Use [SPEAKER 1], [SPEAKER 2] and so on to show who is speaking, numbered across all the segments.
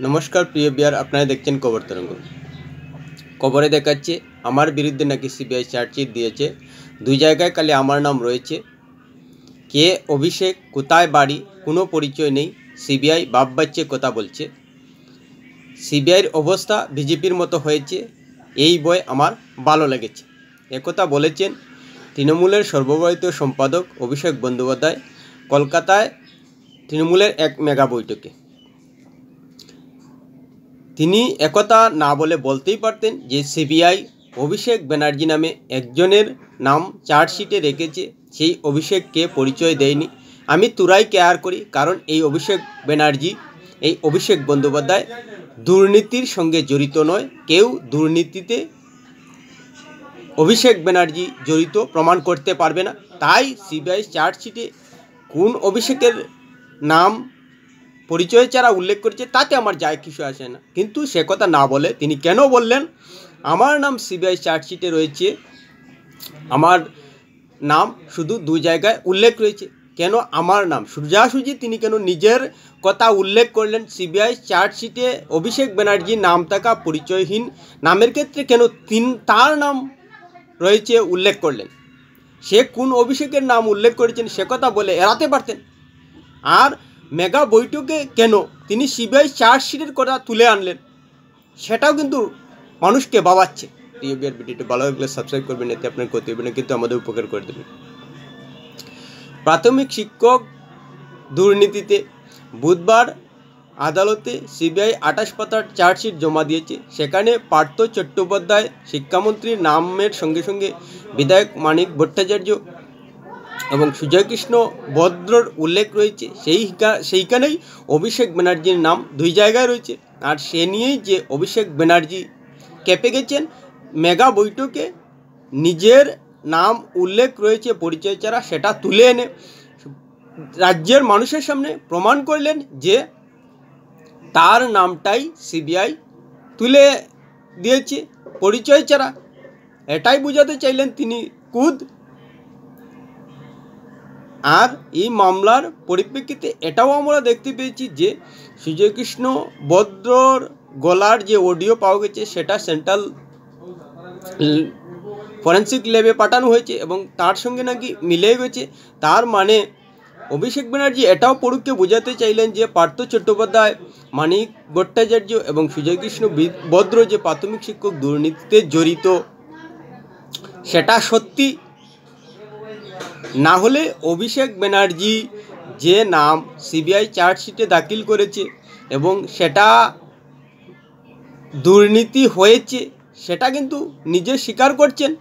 [SPEAKER 1] নমস্কার প্রিয় বিয়ার, আপনারা দেখছেন খবর তরঙ্গ। খবরে দেখাচ্ছে আমার বিরুদ্ধে নাকি সিবিআই চার্জশিট দিয়েছে। দুই জায়গায় খালি আমার নাম রয়েছে। কে অভিষেক, কোথায় বাড়ি, কোনো পরিচয় নেই। সিবিআই বাপ বাচ্চে কথা বলছে। সিবিআইয়ের অবস্থা বিজেপির মতো হয়েছে, এই বই আমার ভালো লেগেছে। একথা বলেছেন তৃণমূলের সর্বভারতীয় সম্পাদক অভিষেক বন্দ্যোপাধ্যায় কলকাতায় তৃণমূলের এক মেগা বৈঠকে। তিনি একথা না বলে বলতেই পারতেন যে সিবিআই অভিষেক ব্যানার্জি নামে একজনের নাম চার্জশিটে রেখেছে, সেই অভিষেককে পরিচয় দেয়নি। আমি তুরাই কেয়ার করি, কারণ এই অভিষেক ব্যানার্জি, এই অভিষেক বন্দ্যোপাধ্যায় দুর্নীতির সঙ্গে জড়িত নয়। কেউ দুর্নীতিতে অভিষেক ব্যানার্জি জড়িত প্রমাণ করতে পারবে না। তাই সিবিআই চার্জশিটে কোন অভিষেকের নাম পরিচয় ছাড়া উল্লেখ করেছে তাতে আমার যায় কিছু আসে না। কিন্তু সে কথা না বলে তিনি কেন বললেন আমার নাম সিবিআই চার্জশিটে রয়েছে, আমার নাম শুধু দুই জায়গায় উল্লেখ রয়েছে। কেন আমার নাম সোজাসুজি তিনি কেন নিজের কথা উল্লেখ করলেন? সিবিআই চার্জশিটে অভিষেক ব্যানার্জির নাম থাকা পরিচয়হীন নামের ক্ষেত্রে কেন তার নাম রয়েছে উল্লেখ করলেন? সে কোন অভিষেকের নাম উল্লেখ করেছেন সে কথা বলে এড়াতে পারতেন। আর মেগা বৈঠকে কেন তিনি সিবিআই চার্জশিটের কথা তুলে আনলেন, সেটাও কিন্তু মানুষকে ভাবাচ্ছে। টিভিআর ভিডিওটি ভালো লাগলে সাবস্ক্রাইব করবেন, এতে আপনার ক্ষতি হবে না, কিন্তু আমাদের উপকার করে দেবেন। প্রাথমিক শিক্ষক দুর্নীতিতে বুধবার আদালতে সিবিআই 28 পাতার চার্জশিট জমা দিয়েছে। সেখানে পার্থ চট্টোপাধ্যায় শিক্ষামন্ত্রীর নামের সঙ্গে সঙ্গে বিধায়ক মানিক ভট্টাচার্য এবং সুজয়কৃষ্ণ ভদ্রর উল্লেখ রয়েছে। সেইখানেই অভিষেক ব্যানার্জির নাম দুই জায়গায় রয়েছে। আর সে নিয়েই যে অভিষেক ব্যানার্জি কেঁপে গেছেন, মেগা বৈঠকে নিজের নাম উল্লেখ রয়েছে পরিচয় ছাড়া, সেটা তুলে এনে রাজ্যের মানুষের সামনে প্রমাণ করলেন যে তার নামটাই সিবিআই তুলে দিয়েছে পরিচয় ছাড়া। এটাই বোঝাতে চাইলেন তিনি খুদ। আর এই মামলার পরিপ্রেক্ষিতে এটাও আমরা দেখতে পেয়েছি যে সুজয়কৃষ্ণ ভদ্রর গলার যে অডিও পাওয়া গেছে সেটা সেন্ট্রাল ফরেন্সিক ল্যাবে পাঠানো হয়েছে এবং তার সঙ্গে নাকি মিলে গেছে। তার মানে অভিষেক ব্যানার্জি এটাও পড়ুককে বোঝাতে চাইলেন যে পার্থ চট্টোপাধ্যায়, মানিক ভট্টাচার্য এবং সুজয়কৃষ্ণ ভদ্র যে প্রাথমিক শিক্ষক দুর্নীতিতে জড়িত সেটা সত্যি। না হলে অভিষেক ব্যানার্জি যে নাম সিবিআই চার্জশিটে দাখিল করেছে এবং সেটা দুর্নীতি হয়েছে সেটা কিন্তু নিজে স্বীকার করছেন।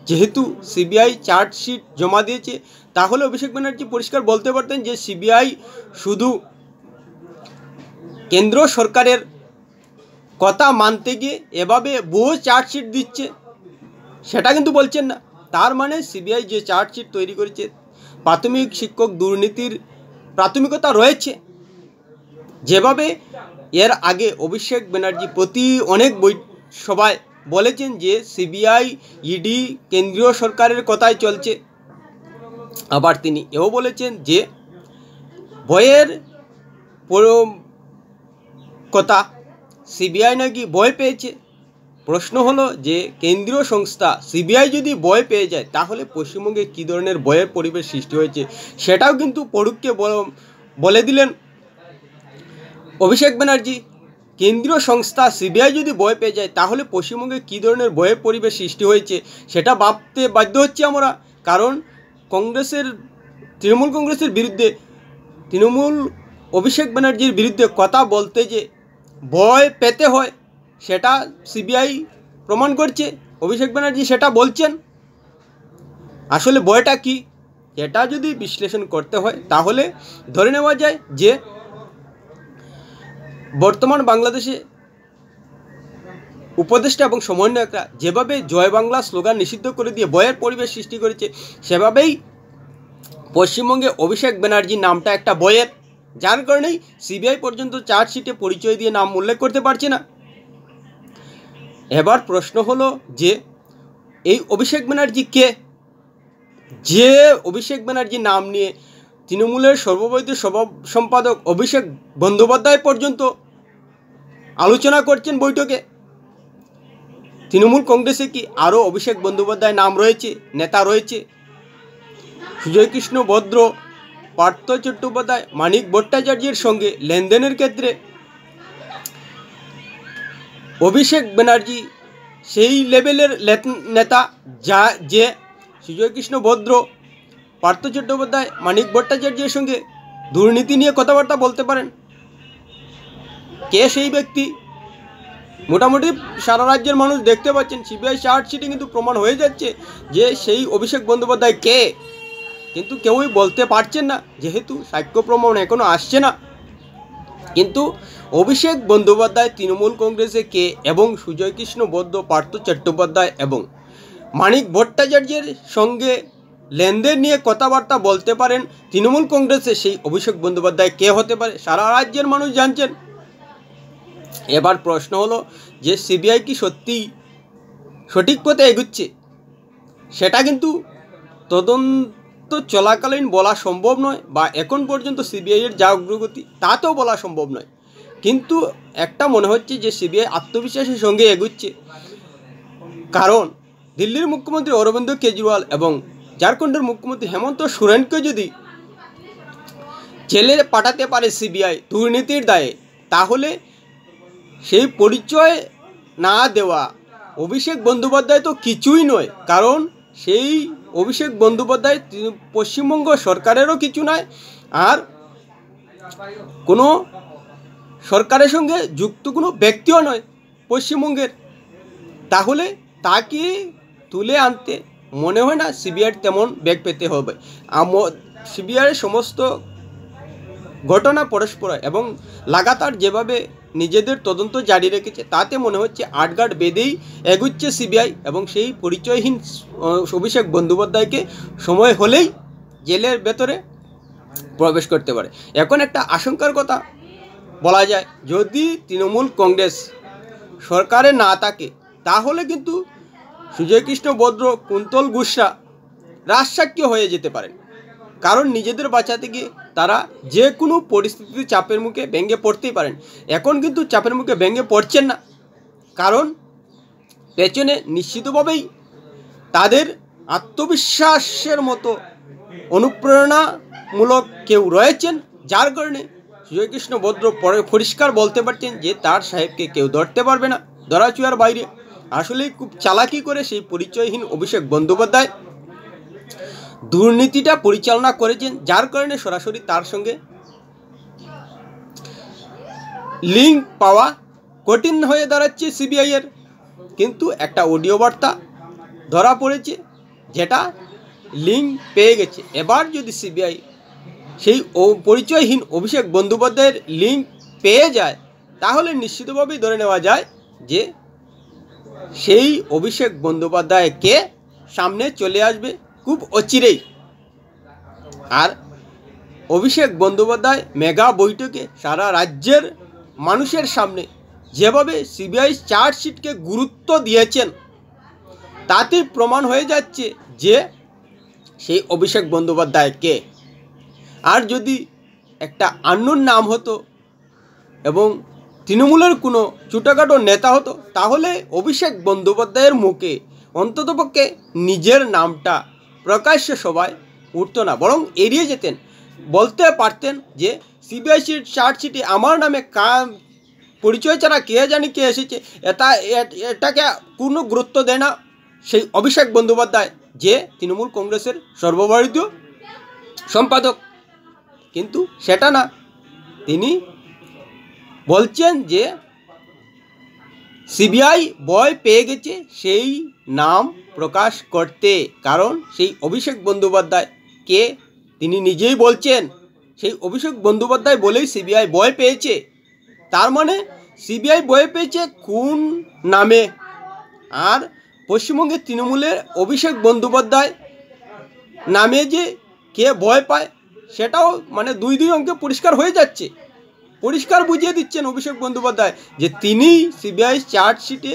[SPEAKER 1] যেহেতু সিবিআই চার্জশিট জমা দিয়েছে, তাহলে অভিষেক ব্যানার্জি পরিষ্কার বলতে পারতেন যে সিবিআই শুধু কেন্দ্র সরকারের কথা মানতে গিয়ে এভাবে বহু চার্জশিট দিচ্ছে, সেটা কিন্তু বলছেন না। তার মানে সিবিআই যে চার্জশিট তৈরি করেছে প্রাথমিক শিক্ষক দুর্নীতির প্রাথমিকতা রয়েছে। যেভাবে এর আগে অভিষেক ব্যানার্জি অনেক সভায় বলেছেন যে সিবিআই, ইডি কেন্দ্রীয় সরকারের কথাই চলছে। আবার তিনি এও বলেছেন যে ভয়ের কথা, সিবিআই নাকি ভয় পেয়েছে। প্রশ্ন হলো যে কেন্দ্রীয় সংস্থা সিবিআই যদি ভয় পেয়ে যায় তাহলে পশ্চিমবঙ্গে কী ধরনের ভয়ের পরিবেশ সৃষ্টি হয়েছে সেটাও কিন্তু পড়ুককে বলে দিলেন অভিষেক ব্যানার্জি। কেন্দ্রীয় সংস্থা সিবিআই যদি ভয় পেয়ে যায় তাহলে পশ্চিমবঙ্গে কী ধরনের ভয়ের পরিবেশ সৃষ্টি হয়েছে সেটা ভাবতে বাধ্য হচ্ছে আমরা। কারণ তৃণমূল কংগ্রেসের বিরুদ্ধে, তৃণমূল অভিষেক ব্যানার্জির বিরুদ্ধে কথা বলতে যে ভয় পেতে হয় সেটা সিবিআই প্রমাণ করছে। অভিষেক ব্যানার্জি সেটা বলছেন। আসলে ভয়টা কি, এটা যদি বিশ্লেষণ করতে হয় তাহলে ধরে নেওয়া যায় যে বর্তমান বাংলাদেশে উপদেষ্টা এবং সমন্বয়করা যেভাবে জয় বাংলা স্লোগান নিষিদ্ধ করে দিয়ে ভয়ের পরিবেশ সৃষ্টি করেছে, সেভাবেই পশ্চিমবঙ্গে অভিষেক ব্যানার্জির নামটা একটা ভয়ের, যার কারণেই সিবিআই পর্যন্ত চার্জশিটে পরিচয় দিয়ে নাম উল্লেখ করতে পারছে না। এবার প্রশ্ন হলো যে এই অভিষেক ব্যানার্জি কে? যে অভিষেক ব্যানার্জির নাম নিয়ে তৃণমূলের সর্বভারতীয় সম্পাদক অভিষেক বন্দ্যোপাধ্যায় পর্যন্ত আলোচনা করছেন বৈঠকে। তৃণমূল কংগ্রেসে কি আরও অভিষেক বন্দ্যোপাধ্যায় নাম রয়েছে, নেতা রয়েছে? সুজয় কৃষ্ণ ভদ্র, পার্থ চট্টোপাধ্যায়, মানিক ভট্টাচার্যের সঙ্গে লেনদেনের ক্ষেত্রে অভিষেক ব্যানার্জি সেই লেভেলের নেতা যে সুজয় কৃষ্ণ ভদ্র, পার্থ চট্টোপাধ্যায়, মানিক ভট্টাচার্যের সঙ্গে দুর্নীতি নিয়ে কথাবার্তা বলতে পারেন। কে সেই ব্যক্তি? মোটামুটি সারা রাজ্যের মানুষ দেখতে পাচ্ছেন, সিবিআই চার্জশিটে কিন্তু প্রমাণ হয়ে যাচ্ছে যে সেই অভিষেক বন্দ্যোপাধ্যায় কে, কিন্তু কেউই বলতে পারছেন না যেহেতু সাক্ষ্য প্রমাণ এখনও আসছে না। কিন্তু অভিষেক বন্দ্যোপাধ্যায় তৃণমূল কংগ্রেসে কে এবং সুজয় কৃষ্ণ ভদ্র, পার্থ চট্টোপাধ্যায় এবং মানিক ভট্টাচার্যের সঙ্গে লেনদেন নিয়ে কথাবার্তা বলতে পারেন তৃণমূল কংগ্রেসে সেই অভিষেক বন্দ্যোপাধ্যায় কে হতে পারে সারা রাজ্যের মানুষ জানছেন। এবার প্রশ্ন হলো যে সিবিআই কি সত্যিই সঠিক পথে এগুচ্ছে? সেটা কিন্তু তদন্ত চলাকালীন বলা সম্ভব নয়, বা এখন পর্যন্ত সিবিআইয়ের যা অগ্রগতি তাতেও বলা সম্ভব নয়। কিন্তু একটা মনে হচ্ছে যে সিবিআই আত্মবিশ্বাসের সঙ্গে এগুচ্ছে, কারণ দিল্লির মুখ্যমন্ত্রী অরবিন্দ কেজরিওয়াল এবং ঝাড়খণ্ডের মুখ্যমন্ত্রী হেমন্ত সোরেনকে যদি জেলে পাঠাতে পারে সিবিআই দুর্নীতির দায়ে, তাহলে সেই পরিচয় না দেওয়া অভিষেক বন্দ্যোপাধ্যায় তো কিছুই নয়, কারণ সেই অভিষেক বন্দ্যোপাধ্যায় পশ্চিমবঙ্গ সরকারেরও কিছু নয়, আর কোনো সরকারের সঙ্গে যুক্ত কোনো ব্যক্তিও নয় পশ্চিমবঙ্গের। তাহলে তাকে তুলে আনতে মনে হয় না সিবিআইয়ের তেমন বেগ পেতে হবে। সিবিআইয়ের সমস্ত ঘটনা পরস্পর এবং লাগাতার যেভাবে নিজেদের তদন্ত জারি রেখেছে তাতে মনে হচ্ছে আটগাট বেঁধেই এগুচ্ছে সিবিআই, এবং সেই পরিচয়হীন অভিষেক বন্দ্যোপাধ্যায়কে সময় হলেই জেলের ভেতরে প্রবেশ করতে পারে। এখন একটা আশঙ্কার কথা বলা যায়, যদি তৃণমূল কংগ্রেস সরকারে না থাকে তাহলে কিন্তু সুজয় কৃষ্ণ ভদ্র, কুন্তল গুসরা রাজসাক্ষী হয়ে যেতে পারেন, কারণ নিজেদের বাঁচাতে গিয়ে তারা যে কোনো পরিস্থিতিতে চাপের মুখে ভেঙে পড়তেই পারেন। এখন কিন্তু চাপের মুখে ভেঙে পড়ছেন না, কারণ পেছনে নিশ্চিতভাবেই তাদের আত্মবিশ্বাসের মতো অনুপ্রেরণামূলক কেউ রয়েছেন, যার কারণে সুজয় কৃষ্ণ ভদ্র পরিষ্কার বলতে পারছেন যে তার সাহেবকে কেউ ধরতে পারবে না, ধরাছোঁয়ার বাইরে। আসলেই খুব চালাকি করে সেই পরিচয়হীন অভিষেক বন্দ্যোপাধ্যায় দুর্নীতিটা পরিচালনা করেছেন, যার কারণে সরাসরি তার সঙ্গে লিঙ্ক পাওয়া কঠিন হয়ে দাঁড়াচ্ছে সিবিআইয়ের। কিন্তু একটা অডিও বার্তা ধরা পড়েছে যেটা লিঙ্ক পেয়ে গেছে। এবার যদি সিবিআই সেই পরিচয়হীন অভিষেক বন্দ্যোপাধ্যায়ের লিঙ্ক পেয়ে যায়, তাহলে নিশ্চিতভাবেই ধরে নেওয়া যায় যে সেই অভিষেক বন্দ্যোপাধ্যায়কে সামনে চলে আসবে খুব অচিরেই। আর অভিষেক বন্দ্যোপাধ্যায় মেগা বৈঠকে সারা রাজ্যের মানুষের সামনে যেভাবে সিবিআই চার্জশিটকে গুরুত্ব দিয়েছেন, তাতে প্রমাণ হয়ে যাচ্ছে যে সেই অভিষেক বন্দ্যোপাধ্যায় কে। আর যদি একটা আননোন নাম হতো এবং তৃণমূলের কোনো ছোটোখাটো নেতা হতো, তাহলে অভিষেক বন্দ্যোপাধ্যায়ের মুখে অন্ততপক্ষে নিজের নামটা প্রকাশ্য সভায় উঠতো না, বরং এড়িয়ে যেতেন। বলতে পারতেন যে সিবিআই চার্জশিটে আমার নামে পরিচয় ছাড়া কে জানি কে এসেছে, এটাকে কোনো গুরুত্ব দেয় না সেই অভিষেক বন্দ্যোপাধ্যায়, যে তৃণমূল কংগ্রেসের সর্বভারতীয় সম্পাদক। কিন্তু সেটা না, তিনি বলছেন যে সিবিআই ভয় পেয়ে গেছে সেই নাম প্রকাশ করতে, কারণ সেই অভিষেক বন্দ্যোপাধ্যায় কে তিনি নিজেই বলছেন সেই অভিষেক বন্দ্যোপাধ্যায় বলেই সিবিআই ভয় পেয়েছে। তার মানে সিবিআই ভয় পেয়েছে কোন নামে? আর পশ্চিমবঙ্গের তৃণমূলের অভিষেক বন্দ্যোপাধ্যায় নামে যে কে ভয় পায়, সেটাও মানে দুই অঙ্কে পরিষ্কার হয়ে যাচ্ছে। পরিষ্কার বুঝিয়ে দিচ্ছেন অভিষেক বন্দ্যোপাধ্যায় যে তিনি সিবিআই চার্জশিটে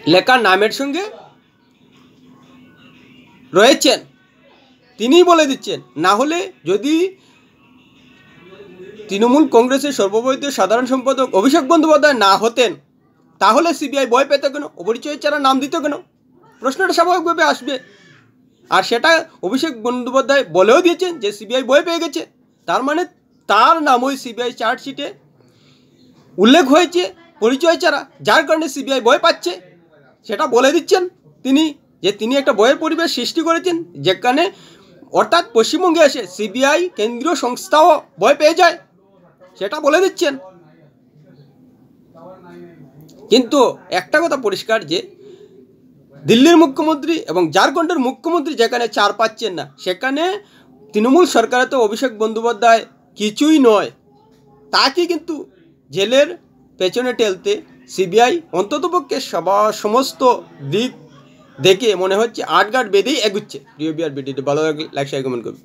[SPEAKER 1] লেখা নামের সঙ্গে রয়েছেন। তিনিই বলে দিচ্ছেন। না হলে যদি তৃণমূল কংগ্রেসের সর্বভারতীয় সাধারণ সম্পাদক অভিষেক বন্দ্যোপাধ্যায় না হতেন, তাহলে সিবিআই ভয় পেত কেন, অপরিচয় ছাড়া নাম দিত কেন? প্রশ্নটা স্বাভাবিকভাবে আসবে। আর সেটা অভিষেক বন্দ্যোপাধ্যায় বলেও দিয়েছেন যে সিবিআই ভয় পেয়ে গেছে। তার মানে তার নাম ওই সিবিআই চার্জশিটে উল্লেখ হয়েছে পরিচয় ছাড়া, যার কারণে সিবিআই ভয় পাচ্ছে। সেটা বলে দিচ্ছেন তিনি, যে তিনি একটা ভয়ের পরিবেশ সৃষ্টি করেছেন, যেখানে অর্থাৎ পশ্চিমবঙ্গে এসে সিবিআই কেন্দ্রীয় সংস্থাও ভয় পেয়ে যায়, সেটা বলে দিচ্ছেন। কিন্তু একটা কথা পরিষ্কার, যে দিল্লির মুখ্যমন্ত্রী এবং ঝাড়খণ্ডের মুখ্যমন্ত্রী যেখানে ছাড় পাচ্ছেন না, সেখানে তৃণমূল সরকারে তো অভিষেক বন্দ্যোপাধ্যায় কিছুই নয়। তাকে কিন্তু জেলের পেছনে ঠেলতে সিবিআই অন্ততপক্ষে সমস্ত দিক দেখে মনে হচ্ছে আটঘাট বেঁধেই এগুচ্ছে। প্রিয় বিআর ভিডিওটি ভালো লাগলে লাইক শেয়ার কমেন্ট করবে।